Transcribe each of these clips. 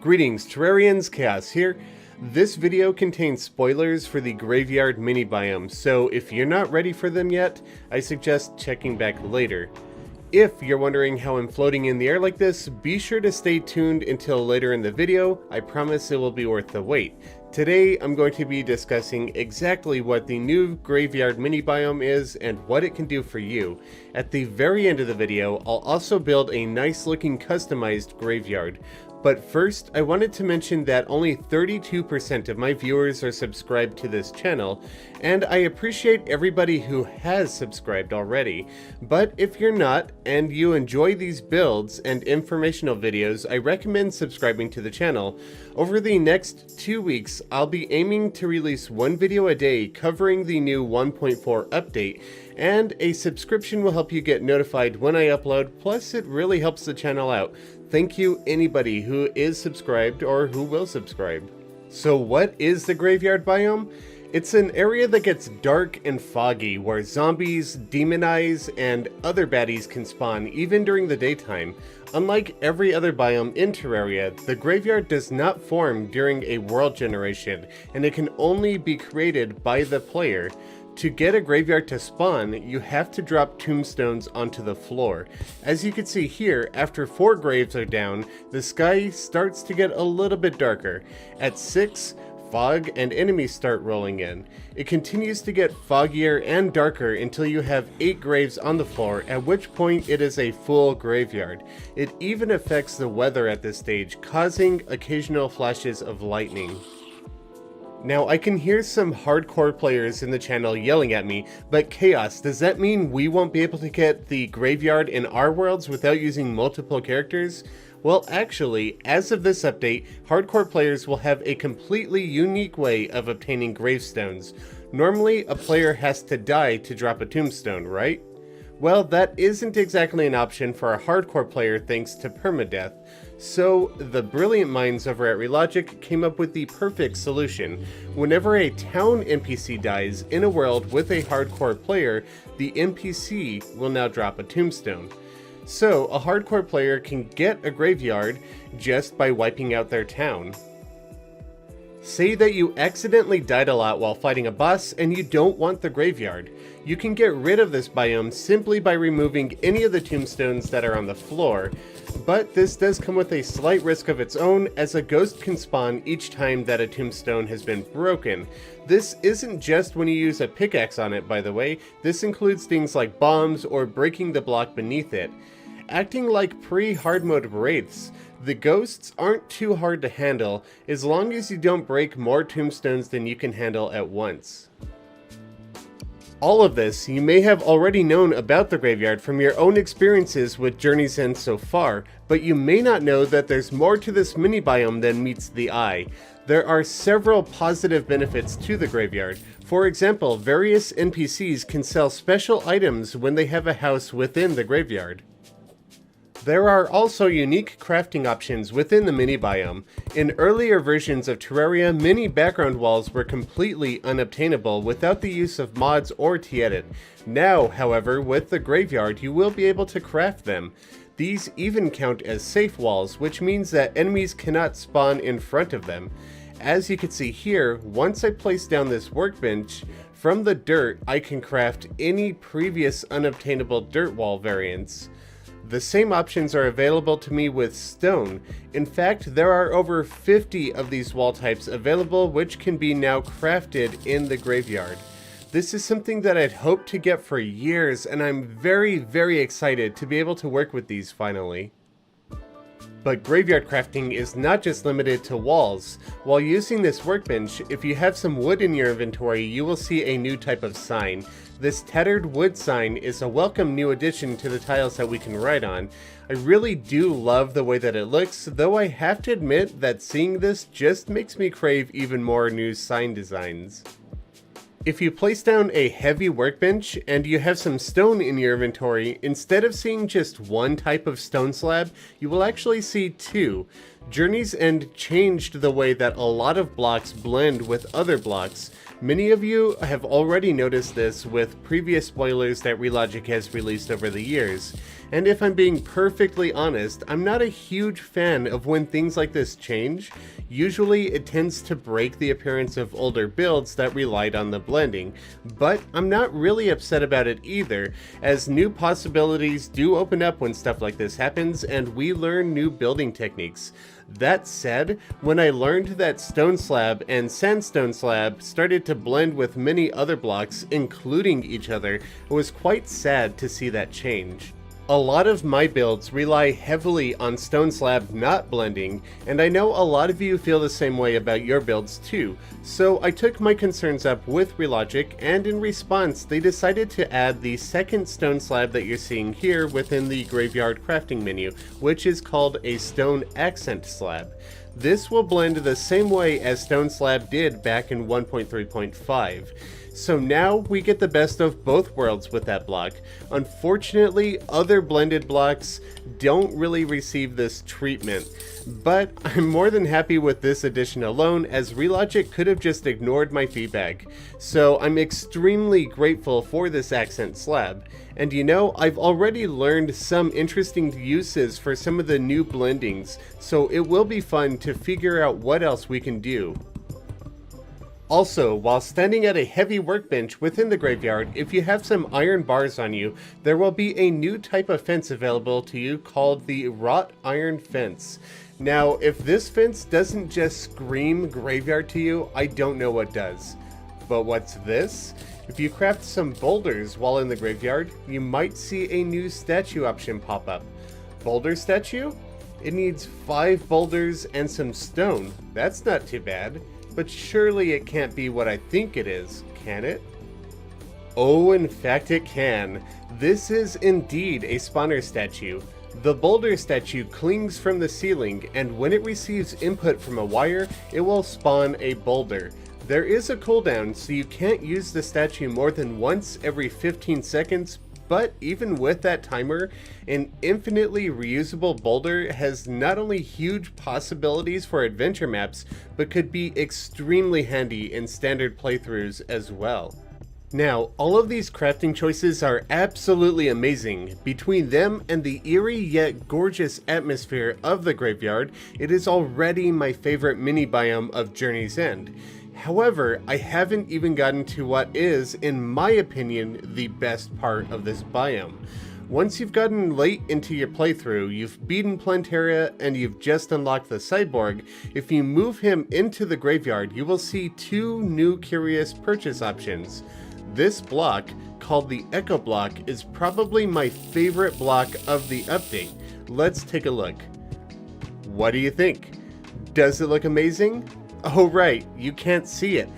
Greetings, Terrarians, Khaios here. This video contains spoilers for the Graveyard Minibiome, so if you're not ready for them yet, I suggest checking back later. If you're wondering how I'm floating in the air like this, be sure to stay tuned until later in the video. I promise it will be worth the wait. Today, I'm going to be discussing exactly what the new Graveyard Minibiome is and what it can do for you. At the very end of the video, I'll also build a nice looking customized graveyard. But first, I wanted to mention that only 32% of my viewers are subscribed to this channel, and I appreciate everybody who has subscribed already. But if you're not, and you enjoy these builds and informational videos, I recommend subscribing to the channel. Over the next 2 weeks, I'll be aiming to release one video a day covering the new 1.4 update, and a subscription will help you get notified when I upload, plus it really helps the channel out. Thank you anybody who is subscribed or who will subscribe. So what is the Graveyard Biome? It's an area that gets dark and foggy where zombies, demon eyes, and other baddies can spawn even during the daytime. Unlike every other biome in Terraria, the graveyard does not form during a world generation, and it can only be created by the player. To get a graveyard to spawn, you have to drop tombstones onto the floor. As you can see here, after 4 graves are down, the sky starts to get a little bit darker. At 6, fog and enemies start rolling in. It continues to get foggier and darker until you have 8 graves on the floor, at which point it is a full graveyard. It even affects the weather at this stage, causing occasional flashes of lightning. Now, I can hear some hardcore players in the channel yelling at me, but Khaios, does that mean we won't be able to get the graveyard in our worlds without using multiple characters? Well, actually, as of this update, hardcore players will have a completely unique way of obtaining gravestones. Normally, a player has to die to drop a tombstone, right? Well, that isn't exactly an option for a hardcore player thanks to permadeath. So, the brilliant minds over at Relogic came up with the perfect solution. Whenever a town NPC dies in a world with a hardcore player, the NPC will now drop a tombstone. So, a hardcore player can get a graveyard just by wiping out their town. Say that you accidentally died a lot while fighting a boss and you don't want the graveyard. You can get rid of this biome simply by removing any of the tombstones that are on the floor, but this does come with a slight risk of its own, as a ghost can spawn each time that a tombstone has been broken. This isn't just when you use a pickaxe on it, by the way. This includes things like bombs or breaking the block beneath it. Acting like pre-hard mode wraiths, the ghosts aren't too hard to handle as long as you don't break more tombstones than you can handle at once. All of this you may have already known about the graveyard from your own experiences with Journey's End so far, but you may not know that there's more to this mini biome than meets the eye. There are several positive benefits to the graveyard. For example, various NPCs can sell special items when they have a house within the graveyard. There are also unique crafting options within the mini biome. In earlier versions of Terraria, many background walls were completely unobtainable without the use of mods or T-edit. Now, however, with the graveyard, you will be able to craft them. These even count as safe walls, which means that enemies cannot spawn in front of them. As you can see here, once I place down this workbench, from the dirt I can craft any previous unobtainable dirt wall variants. The same options are available to me with stone. In fact, there are over 50 of these wall types available, which can be now crafted in the graveyard. This is something that I'd hoped to get for years, and I'm very excited to be able to work with these finally. But graveyard crafting is not just limited to walls. While using this workbench, if you have some wood in your inventory, you will see a new type of sign. This tattered wood sign is a welcome new addition to the tiles that we can write on. I really do love the way that it looks, though I have to admit that seeing this just makes me crave even more new sign designs. If you place down a heavy workbench and you have some stone in your inventory, instead of seeing just one type of stone slab, you will actually see 2. Journey's End changed the way that a lot of blocks blend with other blocks. Many of you have already noticed this with previous spoilers that Relogic has released over the years. and if I'm being perfectly honest, I'm not a huge fan of when things like this change. Usually it tends to break the appearance of older builds that relied on the blending, but I'm not really upset about it either, as new possibilities do open up when stuff like this happens and we learn new building techniques. That said, when I learned that stone slab and sandstone slab started to blend with many other blocks, including each other, it was quite sad to see that change. A lot of my builds rely heavily on stone slab not blending, and I know a lot of you feel the same way about your builds too, so I took my concerns up with Relogic, and in response they decided to add the second stone slab that you're seeing here within the graveyard crafting menu, which is called a stone accent slab. This will blend the same way as stone slab did back in 1.3.5. So now we get the best of both worlds with that block. Unfortunately, other blended blocks don't really receive this treatment, but I'm more than happy with this addition alone, as Relogic could have just ignored my feedback. So I'm extremely grateful for this accent slab. And you know, I've already learned some interesting uses for some of the new blendings, so it will be fun to figure out what else we can do. Also, while standing at a heavy workbench within the graveyard, if you have some iron bars on you, there will be a new type of fence available to you called the wrought iron fence. Now, if this fence doesn't just scream graveyard to you, I don't know what does. But what's this? If you craft some boulders while in the graveyard, you might see a new statue option pop up. Boulder statue? It needs 5 boulders and some stone. That's not too bad. But surely it can't be what I think it is, can it? Oh, in fact it can. This is indeed a spawner statue. The boulder statue clings from the ceiling, and when it receives input from a wire, it will spawn a boulder. There is a cooldown, so you can't use the statue more than once every 15 seconds, but even with that timer, an infinitely reusable boulder has not only huge possibilities for adventure maps, but could be extremely handy in standard playthroughs as well. Now, all of these crafting choices are absolutely amazing. Between them and the eerie yet gorgeous atmosphere of the graveyard, it is already my favorite mini biome of Journey's End. However, I haven't even gotten to what is, in my opinion, the best part of this biome. Once you've gotten late into your playthrough, you've beaten Plantaria, and you've just unlocked the cyborg, if you move him into the graveyard, you will see 2 new curious purchase options. This block, called the Echo Block, is probably my favorite block of the update. Let's take a look. What do you think? Does it look amazing? Oh right, you can't see it.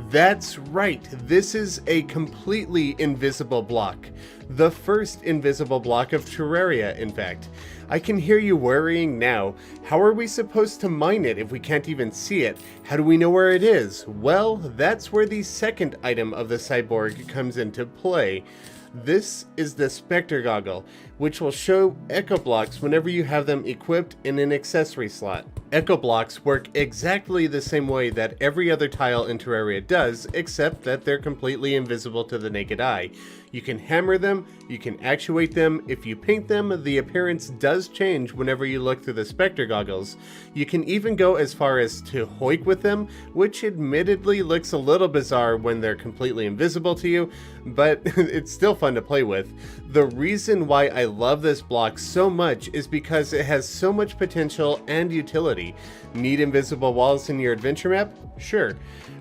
That's right, this is a completely invisible block. The first invisible block of Terraria, in fact. I can hear you worrying now. How are we supposed to mine it if we can't even see it? How do we know where it is? Well, that's where the second item of the cyborg comes into play. This is the Spectre Goggle, which will show Echo Blocks whenever you have them equipped in an accessory slot. Echo Blocks work exactly the same way that every other tile in Terraria does, except that they're completely invisible to the naked eye. You can hammer them, you can actuate them. If you paint them, the appearance does change whenever you look through the Spectre Goggles. You can even go as far as to hoik with them, which admittedly looks a little bizarre when they're completely invisible to you, but it's still fun to play with. The reason why I love this block so much is because it has so much potential and utility. Need invisible walls in your adventure map? Sure.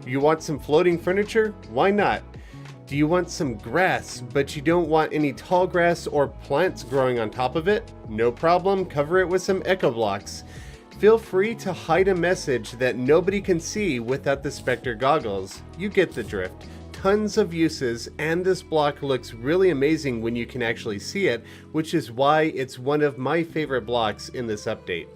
You want some floating furniture? Why not? Do you want some grass, but you don't want any tall grass or plants growing on top of it? No problem, cover it with some Echo Blocks. Feel free to hide a message that nobody can see without the Spectre Goggles. You get the drift. Tons of uses, and this block looks really amazing when you can actually see it, which is why it's one of my favorite blocks in this update.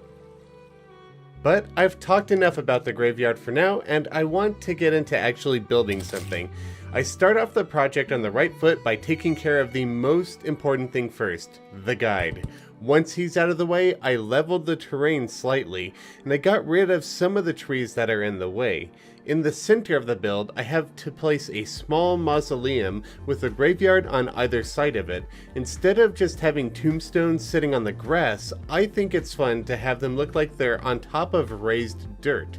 But I've talked enough about the graveyard for now, and I want to get into actually building something. I start off the project on the right foot by taking care of the most important thing first, the guide. Once he's out of the way, I leveled the terrain slightly, and I got rid of some of the trees that are in the way. In the center of the build, I have to place a small mausoleum with a graveyard on either side of it. Instead of just having tombstones sitting on the grass, I think it's fun to have them look like they're on top of raised dirt.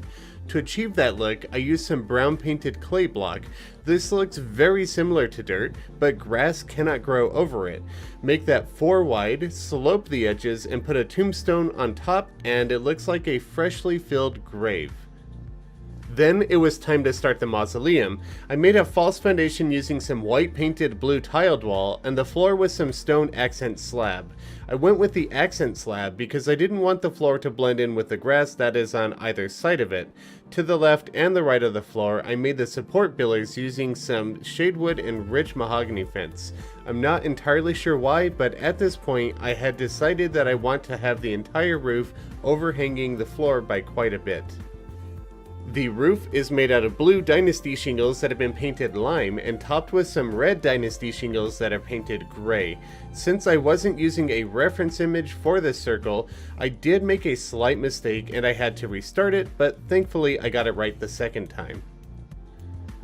To achieve that look, I used some brown painted clay block. This looks very similar to dirt, but grass cannot grow over it. Make that 4 wide, slope the edges, and put a tombstone on top, and it looks like a freshly filled grave. Then it was time to start the mausoleum. I made a false foundation using some white painted blue tiled wall and the floor with some stone accent slab. I went with the accent slab because I didn't want the floor to blend in with the grass that is on either side of it. To the left and the right of the floor, I made the support pillars using some shadewood and rich mahogany fence. I'm not entirely sure why, but at this point I had decided that I want to have the entire roof overhanging the floor by quite a bit. The roof is made out of blue Dynasty shingles that have been painted lime and topped with some red Dynasty shingles that are painted gray. Since I wasn't using a reference image for this circle, I did make a slight mistake and I had to restart it, but thankfully I got it right the second time.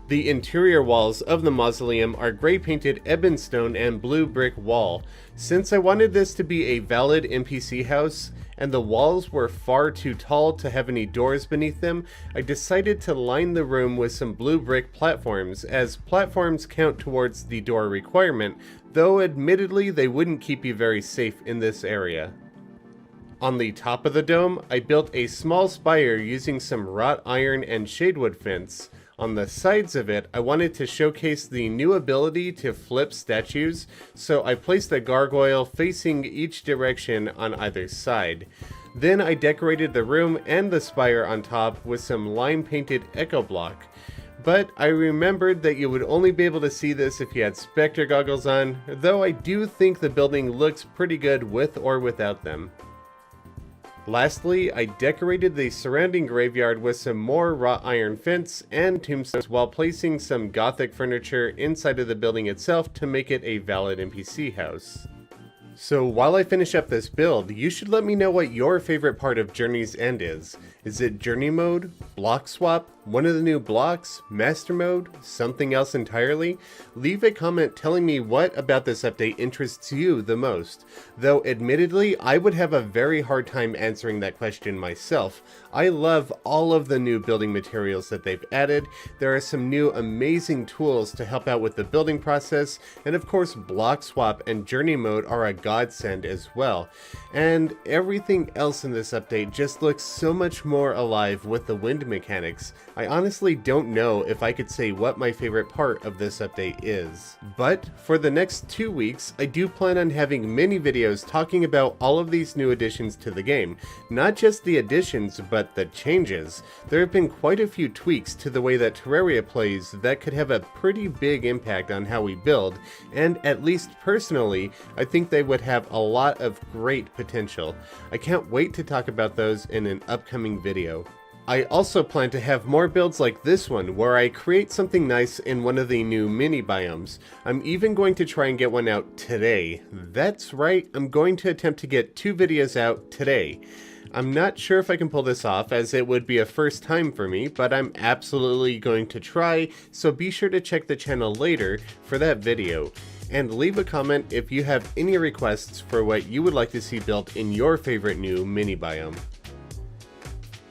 The interior walls of the mausoleum are gray painted ebon stone and blue brick wall. Since I wanted this to be a valid NPC house, and the walls were far too tall to have any doors beneath them, I decided to line the room with some blue brick platforms, as platforms count towards the door requirement, though admittedly they wouldn't keep you very safe in this area. On the top of the dome, I built a small spire using some wrought iron and shadewood fence. On the sides of it, I wanted to showcase the new ability to flip statues, so I placed a gargoyle facing each direction on either side. Then I decorated the room and the spire on top with some lime painted echo block. But I remembered that you would only be able to see this if you had Spectre goggles on, though I do think the building looks pretty good with or without them. Lastly, I decorated the surrounding graveyard with some more wrought iron fence and tombstones while placing some gothic furniture inside of the building itself to make it a valid NPC house. So while I finish up this build, you should let me know what your favorite part of Journey's End is. Is it journey mode, block swap, one of the new blocks, master mode, something else entirely? Leave a comment telling me what about this update interests you the most. Though admittedly, I would have a very hard time answering that question myself. I love all of the new building materials that they've added. There are some new amazing tools to help out with the building process, and of course block swap and journey mode are a godsend as well. And everything else in this update just looks so much more alive with the wind mechanics. I honestly don't know if I could say what my favorite part of this update is. But for the next 2 weeks, I do plan on having mini videos talking about all of these new additions to the game. Not just the additions, but the changes. There have been quite a few tweaks to the way that Terraria plays that could have a pretty big impact on how we build, and at least personally, I think they would have a lot of great potential. I can't wait to talk about those in an upcoming video. I also plan to have more builds like this one, where I create something nice in one of the new mini biomes. I'm even going to try and get one out today. That's right, I'm going to attempt to get 2 videos out today. I'm not sure if I can pull this off, as it would be a first time for me, but I'm absolutely going to try, so be sure to check the channel later for that video. And leave a comment if you have any requests for what you would like to see built in your favorite new mini biome.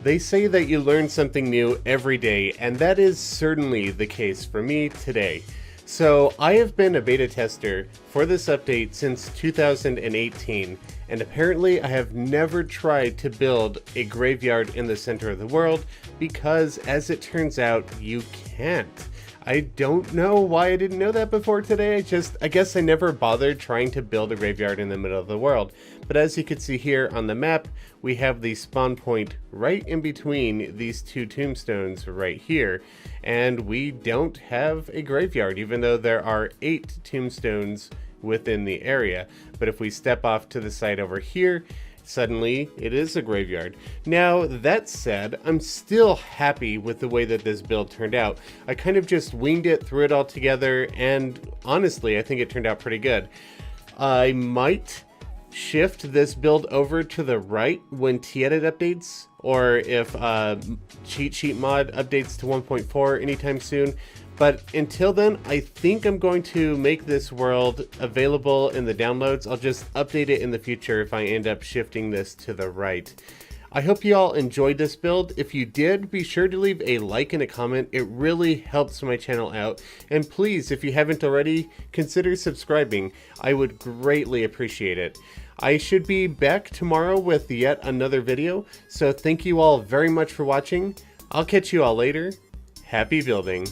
They say that you learn something new every day, and that is certainly the case for me today. So I have been a beta tester for this update since 2018, and apparently I have never tried to build a graveyard in the center of the world because, as it turns out, you can't. I don't know why I didn't know that before today. I guess I never bothered trying to build a graveyard in the middle of the world. But as you can see here on the map, we have the spawn point right in between these 2 tombstones right here. And we don't have a graveyard, even though there are 8 tombstones within the area. But if we step off to the side over here, suddenly it is a graveyard. Now, that said, I'm still happy with the way that this build turned out. I kind of just winged it, threw it all together, and honestly, I think it turned out pretty good. I might shift this build over to the right when T-Edit updates, or if Cheat Sheet Mod updates to 1.4 anytime soon. But until then, I think I'm going to make this world available in the downloads. I'll just update it in the future if I end up shifting this to the right. I hope you all enjoyed this build. If you did, be sure to leave a like and a comment. It really helps my channel out. And please, if you haven't already, consider subscribing. I would greatly appreciate it. I should be back tomorrow with yet another video, so thank you all very much for watching. I'll catch you all later. Happy building.